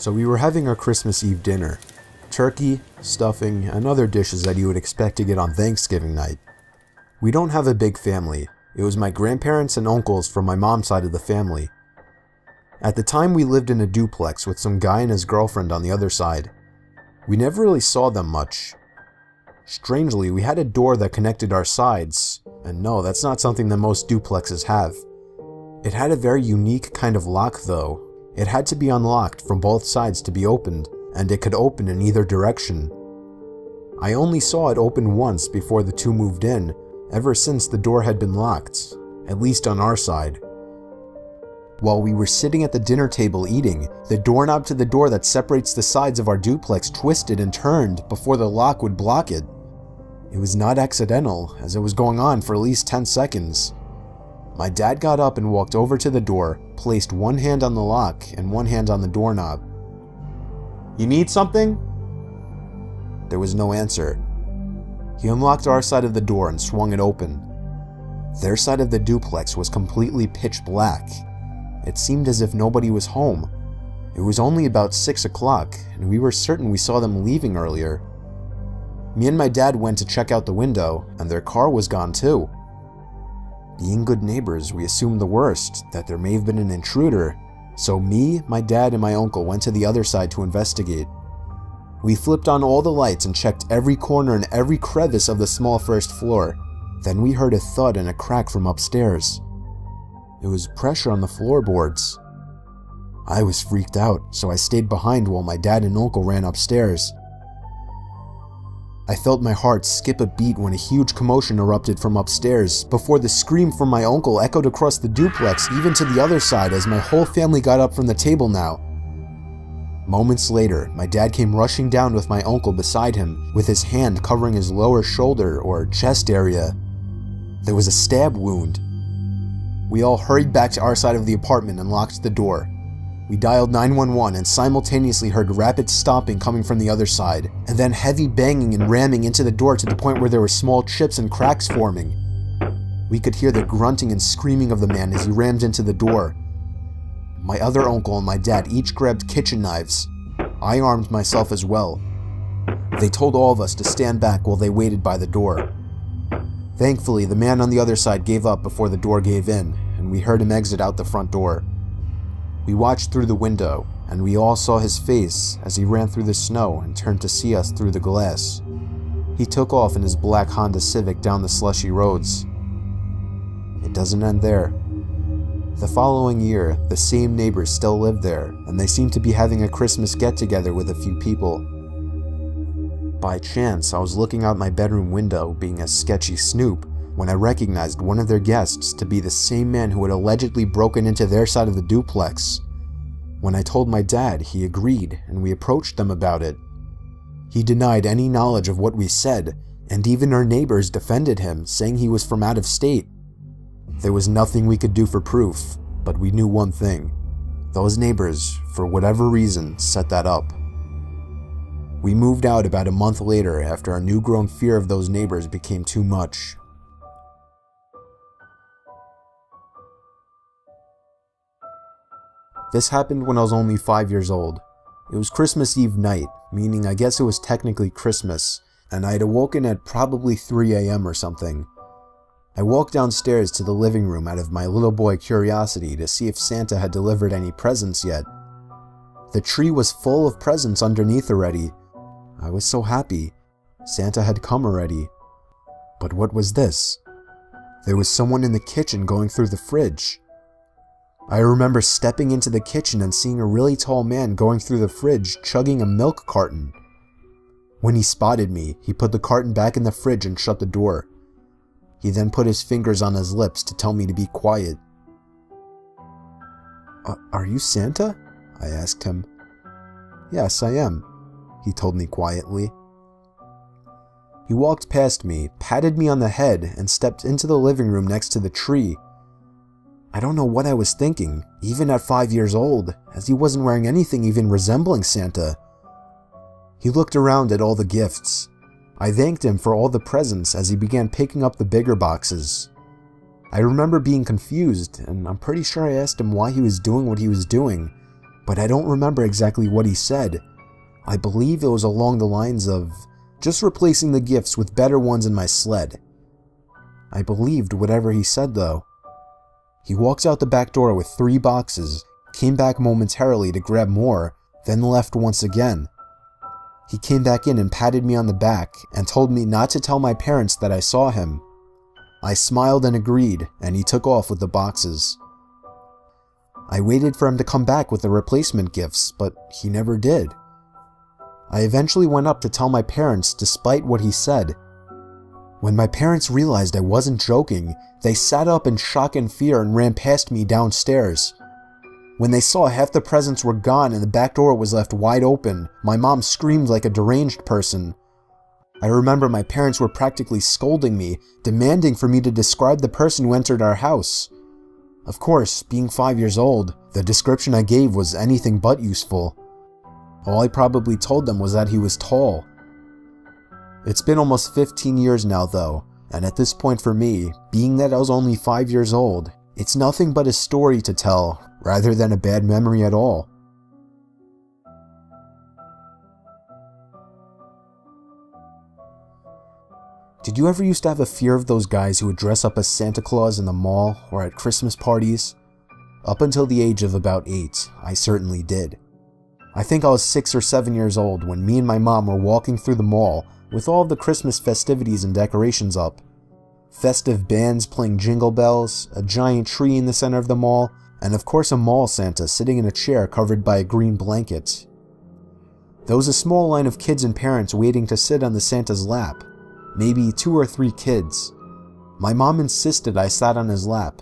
So we were having our Christmas Eve dinner. Turkey, stuffing, and other dishes that you would expect to get on Thanksgiving night. We don't have a big family. It was my grandparents and uncles from my mom's side of the family. At the time, we lived in a duplex with some guy and his girlfriend on the other side. We never really saw them much. Strangely, we had a door that connected our sides, and no, that's not something that most duplexes have. It had a very unique kind of lock though. It had to be unlocked from both sides to be opened, and it could open in either direction. I only saw it open once before the two moved in, ever since the door had been locked, at least on our side. While we were sitting at the dinner table eating, the doorknob to the door that separates the sides of our duplex twisted and turned before the lock would block it. It was not accidental, as it was going on for at least 10 seconds. My dad got up and walked over to the door, placed one hand on the lock and one hand on the doorknob. "You need something?" There was no answer. He unlocked our side of the door and swung it open. Their side of the duplex was completely pitch black. It seemed as if nobody was home. It was only about 6 o'clock, and we were certain we saw them leaving earlier. Me and my dad went to check out the window, and their car was gone too. Being good neighbors, we assumed the worst, that there may have been an intruder, so me, my dad, and my uncle went to the other side to investigate. We flipped on all the lights and checked every corner and every crevice of the small first floor. Then we heard a thud and a crack from upstairs. It was pressure on the floorboards. I was freaked out, so I stayed behind while my dad and uncle ran upstairs. I felt my heart skip a beat when a huge commotion erupted from upstairs, before the scream from my uncle echoed across the duplex even to the other side as my whole family got up from the table now. Moments later, my dad came rushing down with my uncle beside him, with his hand covering his lower shoulder or chest area. There was a stab wound. We all hurried back to our side of the apartment and locked the door. We dialed 911 and simultaneously heard rapid stomping coming from the other side, and then heavy banging and ramming into the door to the point where there were small chips and cracks forming. We could hear the grunting and screaming of the man as he rammed into the door. My other uncle and my dad each grabbed kitchen knives. I armed myself as well. They told all of us to stand back while they waited by the door. Thankfully, the man on the other side gave up before the door gave in, and we heard him exit out the front door. We watched through the window, and we all saw his face as he ran through the snow and turned to see us through the glass. He took off in his black Honda Civic down the slushy roads. It doesn't end there. The following year, the same neighbors still lived there, and they seemed to be having a Christmas get-together with a few people. By chance, I was looking out my bedroom window, being a sketchy snoop, when I recognized one of their guests to be the same man who had allegedly broken into their side of the duplex. When I told my dad, he agreed, and we approached them about it. He denied any knowledge of what we said, and even our neighbors defended him, saying he was from out of state. There was nothing we could do for proof, but we knew one thing. Those neighbors, for whatever reason, set that up. We moved out about a month later after our new-grown fear of those neighbors became too much. This happened when I was only 5 years old. It was Christmas Eve night, meaning I guess it was technically Christmas, and I had awoken at probably 3 a.m. or something. I walked downstairs to the living room out of my little boy curiosity to see if Santa had delivered any presents yet. The tree was full of presents underneath already. I was so happy. Santa had come already. But what was this? There was someone in the kitchen going through the fridge. I remember stepping into the kitchen and seeing a really tall man going through the fridge chugging a milk carton. When he spotted me, he put the carton back in the fridge and shut the door. He then put his fingers on his lips to tell me to be quiet. Are you Santa?" I asked him. "Yes, I am," he told me quietly. He walked past me, patted me on the head, and stepped into the living room next to the tree. I don't know what I was thinking, even at 5 years old, as he wasn't wearing anything even resembling Santa. He looked around at all the gifts. I thanked him for all the presents as he began picking up the bigger boxes. I remember being confused, and I'm pretty sure I asked him why he was doing what he was doing, but I don't remember exactly what he said. I believe it was along the lines of just replacing the gifts with better ones in my sled. I believed whatever he said though. He walks out the back door with 3 boxes, came back momentarily to grab more, then left once again. He came back in and patted me on the back and told me not to tell my parents that I saw him. I smiled and agreed, and he took off with the boxes. I waited for him to come back with the replacement gifts, but he never did. I eventually went up to tell my parents despite what he said. When my parents realized I wasn't joking, they sat up in shock and fear and ran past me downstairs. When they saw half the presents were gone and the back door was left wide open, my mom screamed like a deranged person. I remember my parents were practically scolding me, demanding for me to describe the person who entered our house. Of course, being 5 years old, the description I gave was anything but useful. All I probably told them was that he was tall. It's been almost 15 years now though, and at this point for me, being that I was only 5 years old, it's nothing but a story to tell, rather than a bad memory at all. Did you ever used to have a fear of those guys who would dress up as Santa Claus in the mall or at Christmas parties? Up until the age of about 8, I certainly did. I think I was 6 or 7 years old when me and my mom were walking through the mall with all of the Christmas festivities and decorations up. Festive bands playing jingle bells, a giant tree in the center of the mall, and of course a mall Santa sitting in a chair covered by a green blanket. There was a small line of kids and parents waiting to sit on the Santa's lap. Maybe 2 or 3 kids. My mom insisted I sat on his lap.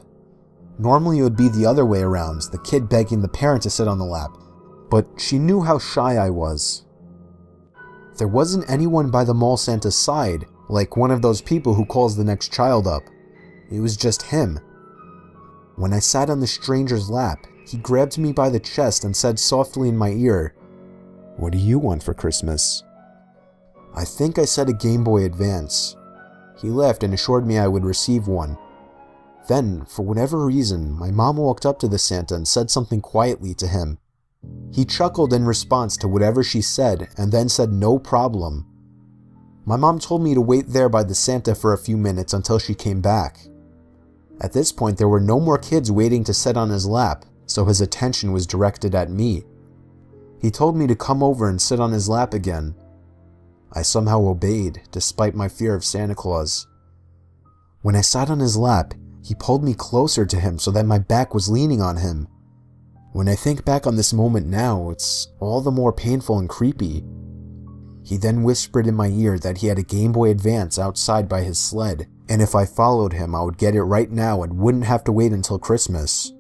Normally it would be the other way around, the kid begging the parent to sit on the lap, but she knew how shy I was. There wasn't anyone by the mall Santa's side, like one of those people who calls the next child up. It was just him. When I sat on the stranger's lap, he grabbed me by the chest and said softly in my ear, "What do you want for Christmas?" I think I said a Game Boy Advance. He laughed and assured me I would receive one. Then, for whatever reason, my mom walked up to the Santa and said something quietly to him. He chuckled in response to whatever she said and then said no problem. My mom told me to wait there by the Santa for a few minutes until she came back. At this point, there were no more kids waiting to sit on his lap, so his attention was directed at me. He told me to come over and sit on his lap again. I somehow obeyed, despite my fear of Santa Claus. When I sat on his lap, he pulled me closer to him so that my back was leaning on him. When I think back on this moment now, it's all the more painful and creepy. He then whispered in my ear that he had a Game Boy Advance outside by his sled, and if I followed him, I would get it right now and wouldn't have to wait until Christmas.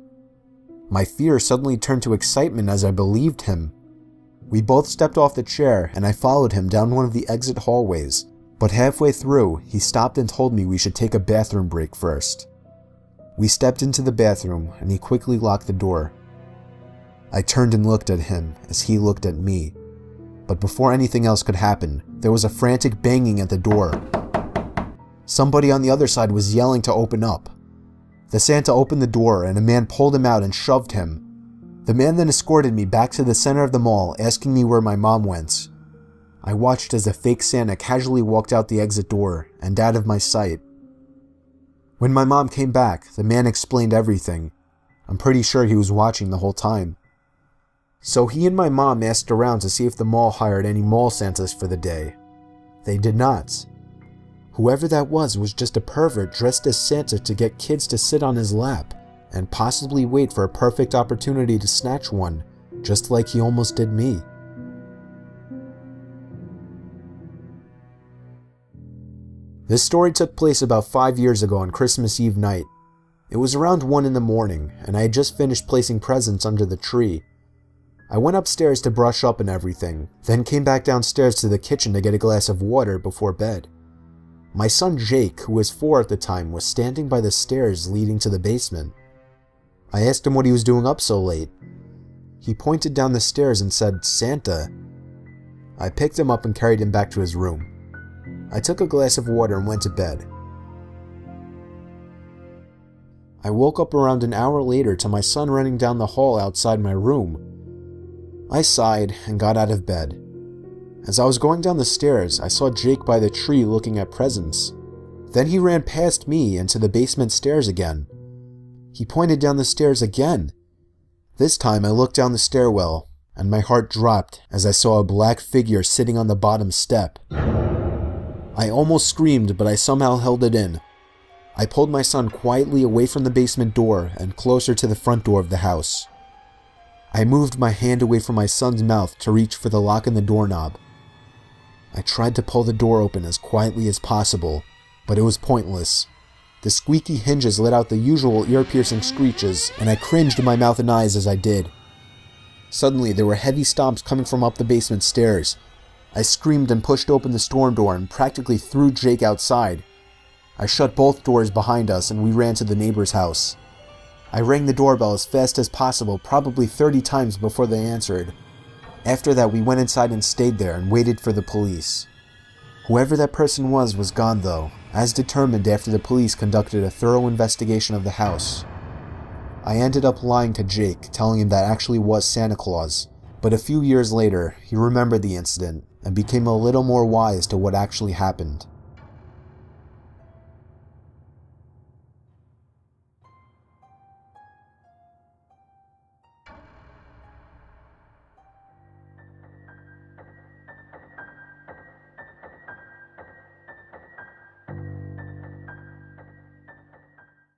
My fear suddenly turned to excitement as I believed him. We both stepped off the chair, and I followed him down one of the exit hallways, but halfway through, he stopped and told me we should take a bathroom break first. We stepped into the bathroom, and he quickly locked the door. I turned and looked at him as he looked at me, but before anything else could happen, there was a frantic banging at the door. Somebody on the other side was yelling to open up. The Santa opened the door, and a man pulled him out and shoved him. The man then escorted me back to the center of the mall, asking me where my mom went. I watched as the fake Santa casually walked out the exit door and out of my sight. When my mom came back, the man explained everything. I'm pretty sure he was watching the whole time. So he and my mom asked around to see if the mall hired any mall Santas for the day. They did not. Whoever that was just a pervert dressed as Santa to get kids to sit on his lap and possibly wait for a perfect opportunity to snatch one, just like he almost did me. This story took place about 5 years ago on Christmas Eve night. It was around 1 in the morning, and I had just finished placing presents under the tree. I went upstairs to brush up and everything, then came back downstairs to the kitchen to get a glass of water before bed. My son Jake, who was 4 at the time, was standing by the stairs leading to the basement. I asked him what he was doing up so late. He pointed down the stairs and said, "Santa." I picked him up and carried him back to his room. I took a glass of water and went to bed. I woke up around an hour later to my son running down the hall outside my room. I sighed and got out of bed. As I was going down the stairs, I saw Jake by the tree looking at presents. Then he ran past me into the basement stairs again. He pointed down the stairs again. This time I looked down the stairwell, and my heart dropped as I saw a black figure sitting on the bottom step. I almost screamed, but I somehow held it in. I pulled my son quietly away from the basement door and closer to the front door of the house. I moved my hand away from my son's mouth to reach for the lock in the doorknob. I tried to pull the door open as quietly as possible, but it was pointless. The squeaky hinges let out the usual ear-piercing screeches, and I cringed in my mouth and eyes as I did. Suddenly, there were heavy stomps coming from up the basement stairs. I screamed and pushed open the storm door and practically threw Jake outside. I shut both doors behind us and we ran to the neighbor's house. I rang the doorbell as fast as possible, probably 30 times before they answered. After that, we went inside and stayed there and waited for the police. Whoever that person was gone though, as determined after the police conducted a thorough investigation of the house. I ended up lying to Jake, telling him that actually was Santa Claus, but a few years later, he remembered the incident and became a little more wise to what actually happened.